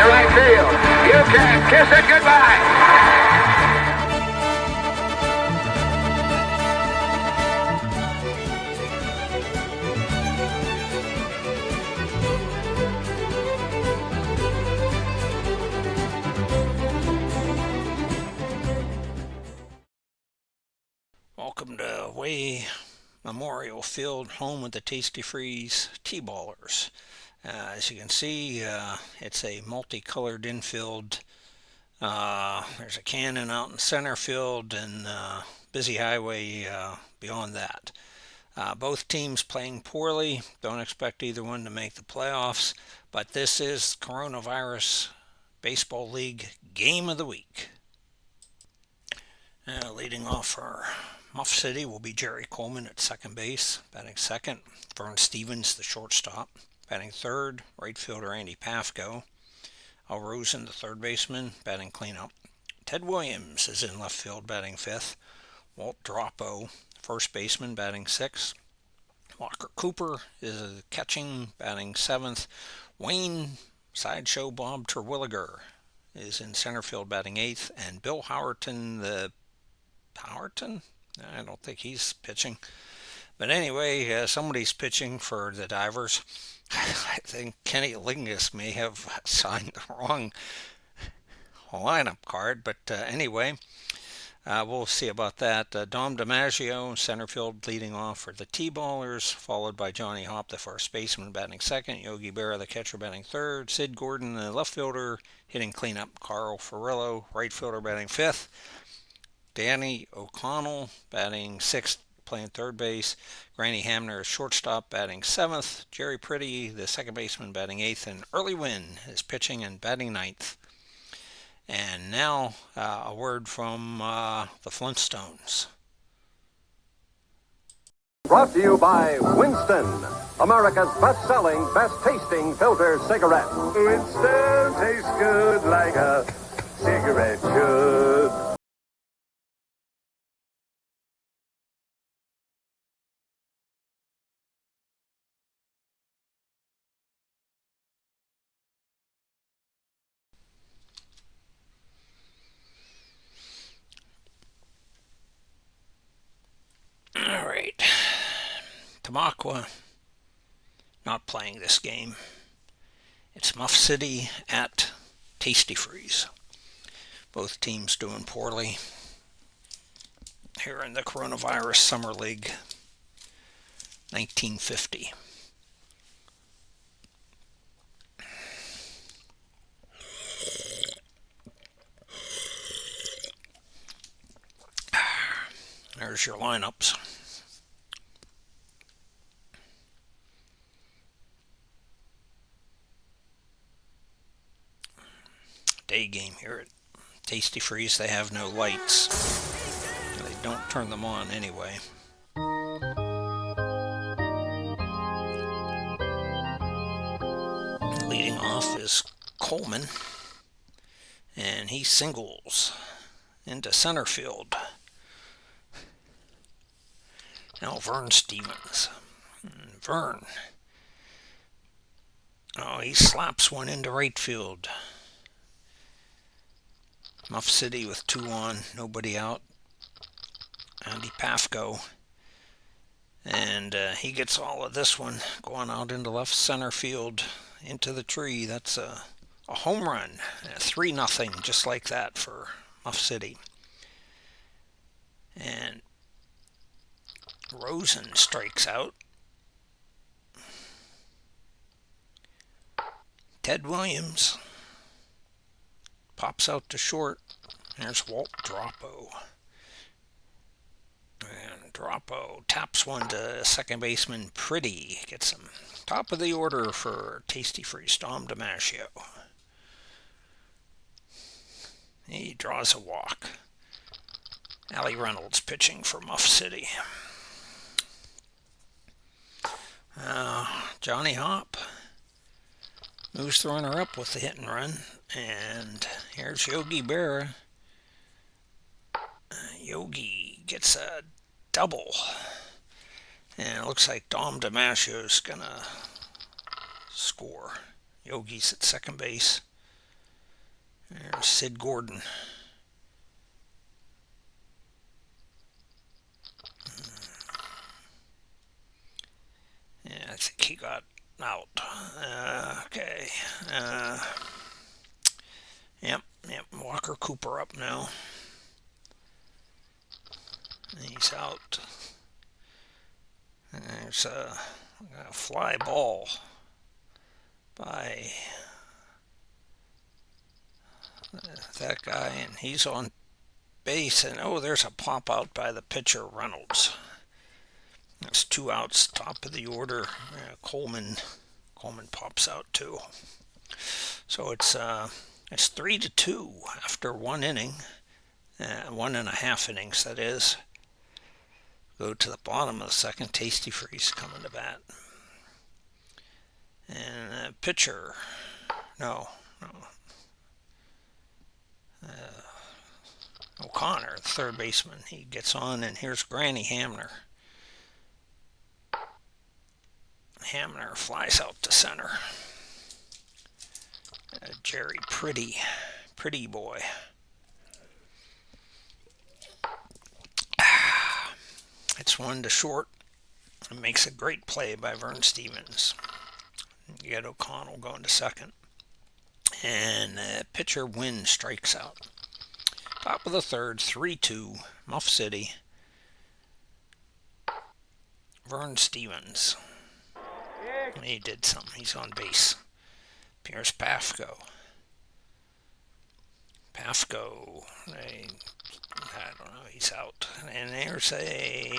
to right field. You can kiss it goodbye. Welcome to Way Memorial Field, home of the Tastee Freez T-ballers. As you can see, it's a multicolored infield. There's a cannon out in center field and busy highway beyond that. Both teams playing poorly. Don't expect either one to make the playoffs, but this is Cornavirus Baseball League Game of the Week. Leading off for Muff City will be Jerry Coleman at second base, batting second. Vern Stevens, the shortstop, batting third. Right fielder Andy Pafko. Al Rosen, the third baseman, batting cleanup. Ted Williams is in left field, batting fifth. Walt Droppo, first baseman, batting sixth. Walker Cooper is catching, batting seventh. Wayne Sideshow Bob Terwilliger is in center field, batting eighth. And Bill Howerton, I don't think he's pitching. But anyway, somebody's pitching for the Divers. I think Kenny Lingus may have signed the wrong lineup card. But anyway, we'll see about that. Dom DiMaggio, center field, leading off for the T-ballers, followed by Johnny Hop, the first baseman, batting second. Yogi Berra, the catcher, batting third. Sid Gordon, the left fielder, hitting cleanup. Carl Ferrillo, right fielder, batting fifth. Danny O'Connell batting sixth, playing third base. Granny Hamner, shortstop, batting seventh. Jerry Pretty, the second baseman, batting eighth. And Early Wynn is pitching and batting ninth. And now a word from the Flintstones. Brought to you by Winston, America's best-selling, best-tasting filter cigarette. Winston tastes good like a cigarette should. All right. Tamaqua not playing this game. It's Muff City at Tastee Freez. Both teams doing poorly here in the Coronavirus Summer League 1950. There's your lineups. Day game here at Tastee Freez. They have no lights. They don't turn them on anyway. Leading off is Coleman, and he singles into center field. Now Vern Stevens. Vern. Oh, he slaps one into right field. Muff City with two on, nobody out. Andy Pafko. And he gets all of this one going out into left center field, into the tree. That's a home run. 3-0, just like that for Muff City. And Rosen strikes out. Ted Williams pops out to short. There's Walt Droppo. And Droppo taps one to second baseman Pretty. Gets him top of the order for Tastee Freez, Dom DiMaggio. He draws a walk. Allie Reynolds pitching for Muff City. Johnny Hop moves the runner up with the hit and run. And here's Yogi Berra. Yogi gets a double. And it looks like Dom DiMaggio's going to score. Yogi's at second base. There's Sid Gordon. Yeah, I think he got out. Okay. Yep. Walker Cooper up now. He's out. There's a fly ball by that guy, and he's on base. And oh, there's a pop out by the pitcher, Reynolds. That's 2 outs, top of the order. Coleman pops out too. So it's 3-2 after 1 inning, 1.5 innings that is. Go to the bottom of the second. Tastee Freez coming to bat, and pitcher, no. O'Connor, the third baseman, he gets on, and here's Granny Hamner. Hamner flies out to center. Jerry Pretty boy. It's 1 to short. It makes a great play by Vern Stevens. You get O'Connell going to second. And pitcher Wynn strikes out. Top of the third, 3-2, Muff City. Vern Stevens. He did something. He's on base. Here's Pafko. I don't know, he's out. And there's a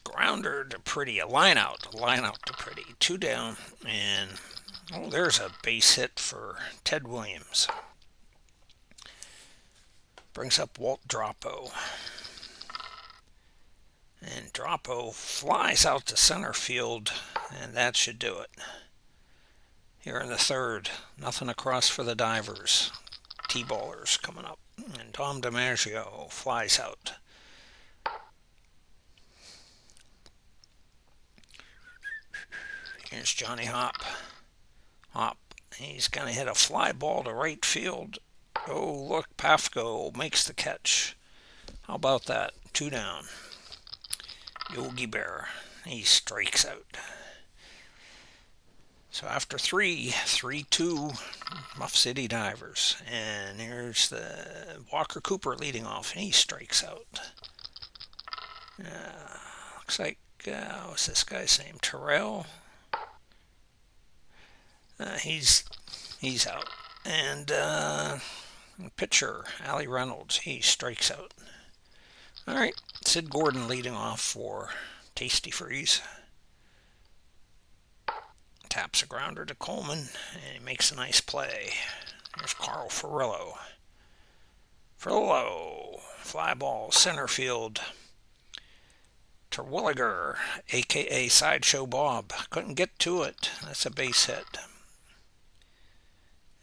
grounder to Pretty, a line out to Pretty. 2 down, and there's a base hit for Ted Williams. Brings up Walt Droppo. And Droppo flies out to center field, and that should do it. Here in the third, nothing across for the Divers. T-ballers coming up. And Tom DiMaggio flies out. Here's Johnny Hop. He's going to hit a fly ball to right field. Oh, look, Pafko makes the catch. How about that? 2 down. Yogi Berra, he strikes out. So after 3-2, Muff City Divers. And here's the Walker Cooper leading off, and he strikes out. Looks like, what's this guy's name? Terrell? He's out. And pitcher, Allie Reynolds, he strikes out. All right, Sid Gordon leading off for Tastee Freez. Taps a grounder to Coleman, and he makes a nice play. There's Carl Furillo. Fly ball, center field. Terwilliger, a.k.a. Sideshow Bob. Couldn't get to it. That's a base hit.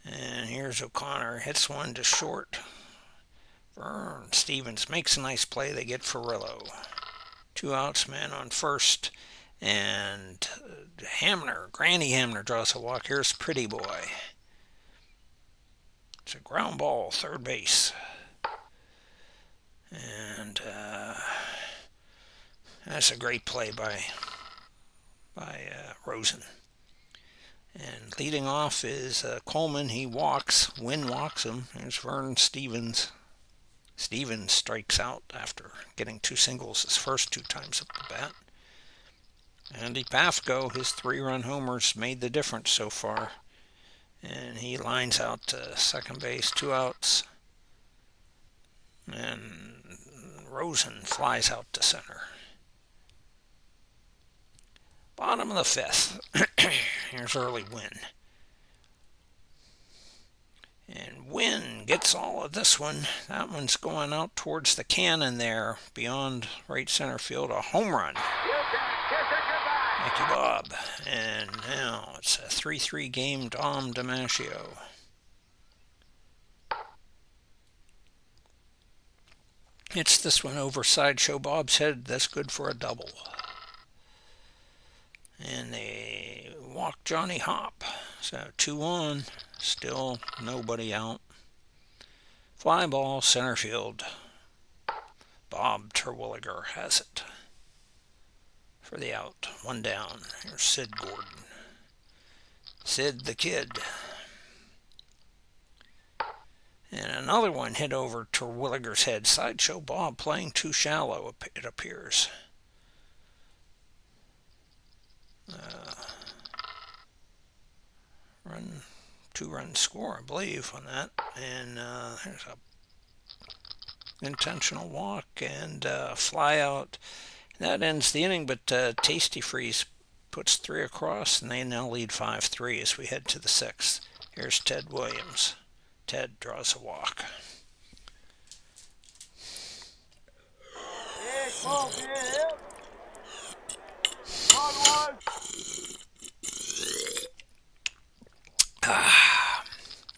And here's O'Connor. Hits 1 to short. Vern Stevens makes a nice play. They get Furillo. 2 outs, man on first. And Granny Hamner draws a walk. Here's Pretty Boy. It's a ground ball, third base. And that's a great play by Rosen. And leading off is Coleman. He walks. Wynn walks him. There's Vern Stevens. Stevens strikes out after getting 2 singles his first 2 times up the bat. Andy Pafko, his 3-run homers made the difference so far. And he lines out to second base, 2 outs. And Rosen flies out to center. Bottom of the 5th. Here's early Wynn. And Wynn gets all of this one. That one's going out towards the cannon there, beyond right center field. A home run. Thank you, Bob. And now it's a 3-3 game, Tom DiMaggio. Hits this one over Sideshow Bob's head. That's good for a double. And they walk Johnny Hop. So 2-1, still nobody out. Fly ball, center field. Bob Terwilliger has it for the out. 1 down. Here's Sid Gordon. Sid the Kid. And another one hit over Terwilliger's head. Sideshow Bob playing too shallow, it appears. Two-run score, I believe, on that. And there's a intentional walk and fly out. That ends the inning, but Tastee Freez puts 3 across, and they now lead 5-3 as we head to the 6th. Here's Ted Williams. Ted draws a walk.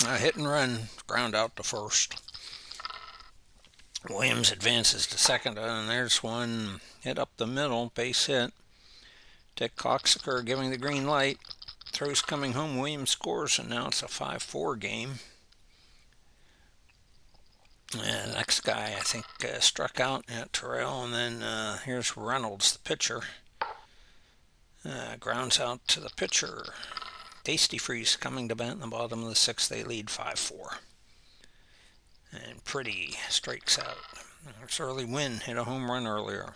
A hit and run, ground out to first. Williams advances to second, and there's one hit up the middle, base hit. Dick Coxacker giving the green light. Throws coming home, Williams scores, and now it's a 5-4 game. And the next guy, I think, struck out at Terrell, and then here's Reynolds, the pitcher. Grounds out to the pitcher. Tastee Freez coming to bat in the bottom of the 6th. They lead 5-4. And Pretty strikes out. There's early Wynn, hit a home run earlier.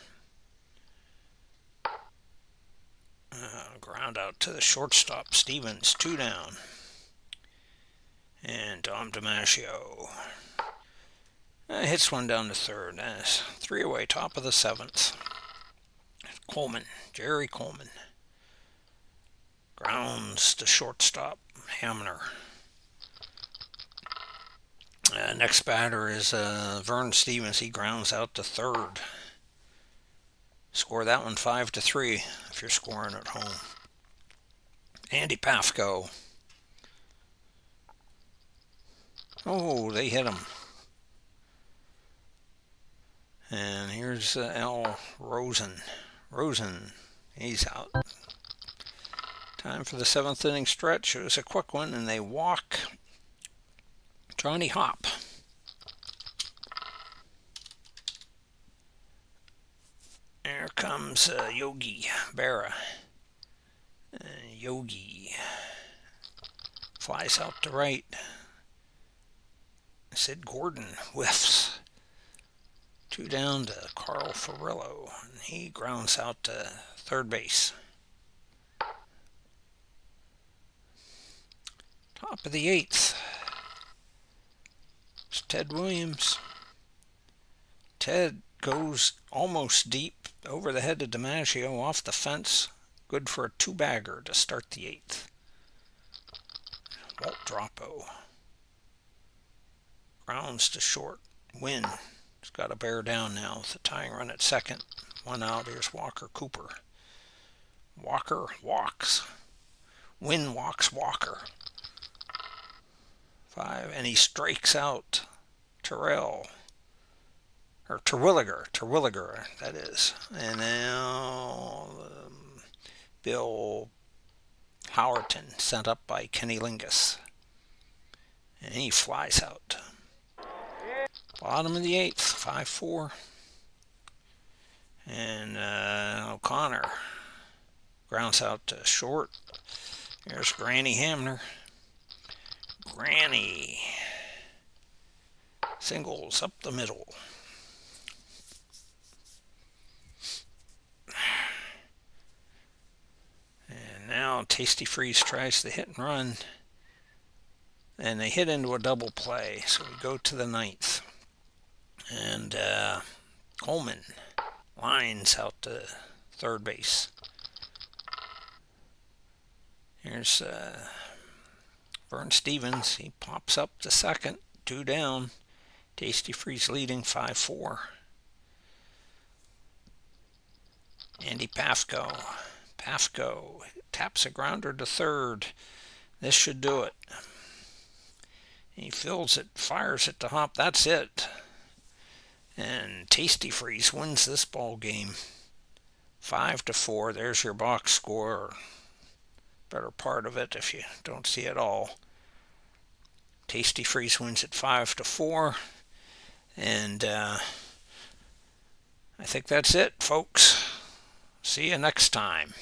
Ground out to the shortstop, Stevens, 2 down. And Dom DiMaggio hits one down to third. 3 away, top of the 7th. Coleman, Jerry Coleman. Grounds to shortstop, Hamner. Next batter is Vern Stevens. He grounds out to third. Score that one 5-3 if you're scoring at home. Andy Pafko. Oh, they hit him. And here's Al Rosen. He's out. Time for the 7th inning stretch. It was a quick one, and they walk Johnny Hop. There comes Yogi Berra. Yogi flies out to right. Sid Gordon whiffs. 2 down to Carl Furillo. And he grounds out to third base. Top of the 8th. It's Ted Williams. Ted goes almost deep over the head of DiMaggio off the fence. Good for a 2-bagger to start the 8th. Walt Droppo. Grounds to short. Wynn. He's got to bear down now with the tying run at second. 1 out. Here's Walker Cooper. Walker walks. Wynn walks Walker. 5, and he strikes out Terwilliger, that is. And now Bill Howerton, sent up by Kenny Lingus. And he flies out. Bottom of the 8th, 5-4. And O'Connor grounds out to short. There's Granny Hamner. Granny singles up the middle. And now Tastee Freez tries to hit and run. And they hit into a double play. So we go to the 9th. And Coleman lines out to third base. Here's Vern Stevens. He pops up to second. 2 down. Tastee Freez leading 5-4. Andy Pafko. Pafko taps a grounder to third. This should do it. He fields it, fires it to Hop. That's it. And Tastee Freez wins this ball game 5-4. There's your box score. better part of it if you don't see it all. Tastee Freez wins at 5-4. And I think that's it, folks. See you next time.